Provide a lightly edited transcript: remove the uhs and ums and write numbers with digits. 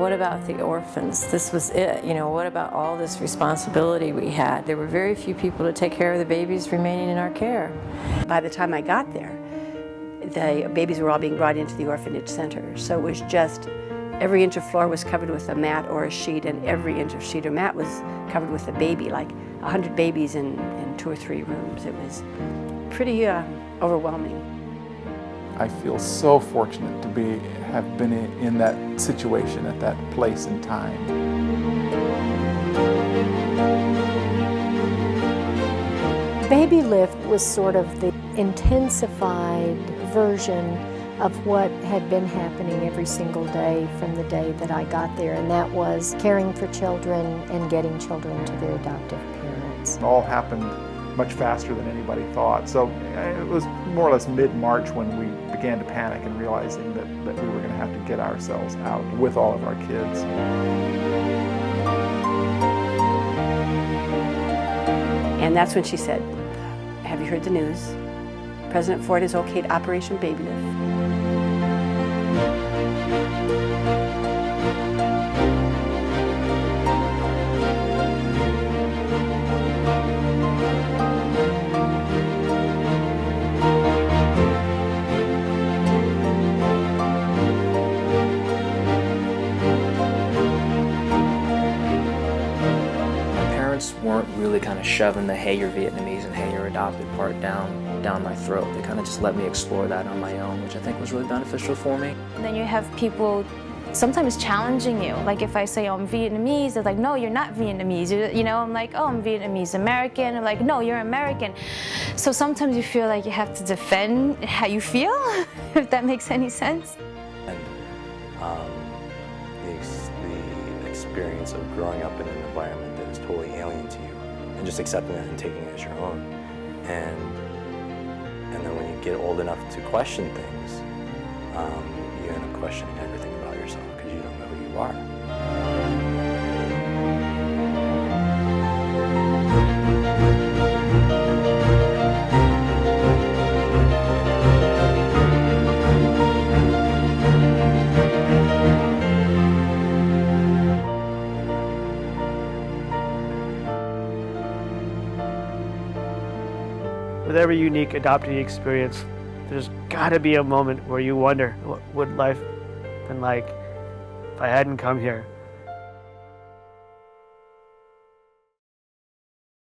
what about the orphans? This was it, you know, what about all this responsibility we had? There were very few people to take care of the babies remaining in our care. By the time I got there, the babies were all being brought into the orphanage center. So it was just, every inch of floor was covered with a mat or a sheet, and every inch of sheet or mat was covered with a baby, like 100 babies in 2 or 3 rooms. It was pretty overwhelming. I feel so fortunate to have been in that situation at that place and time. Babylift was sort of the intensified version of what had been happening every single day from the day that I got there, and that was caring for children and getting children to their adoptive parents. It all happened much faster than anybody thought. So it was more or less mid-March when we began to panic and realizing that we were going to have to get ourselves out with all of our kids. And that's when she said, "Have you heard the news? President Ford has okayed Operation Babylift." Weren't really kind of shoving the "hey, you're Vietnamese" and "hey, you're adopted" part down my throat. They kind of just let me explore that on my own, which I think was really beneficial for me. And then you have people sometimes challenging you. Like if I say, "Oh, I'm Vietnamese," they're like, "No, you're not Vietnamese." You know, I'm like, "Oh, I'm Vietnamese American." I'm like, "No, you're American." So sometimes you feel like you have to defend how you feel, if that makes any sense. And the experience of growing up in an environment that is totally alien to you, and just accepting that and taking it as your own. And then when you get old enough to question things, you end up questioning everything about yourself because you don't know who you are. With every unique adoptee experience, there's got to be a moment where you wonder, what would life been like if I hadn't come here?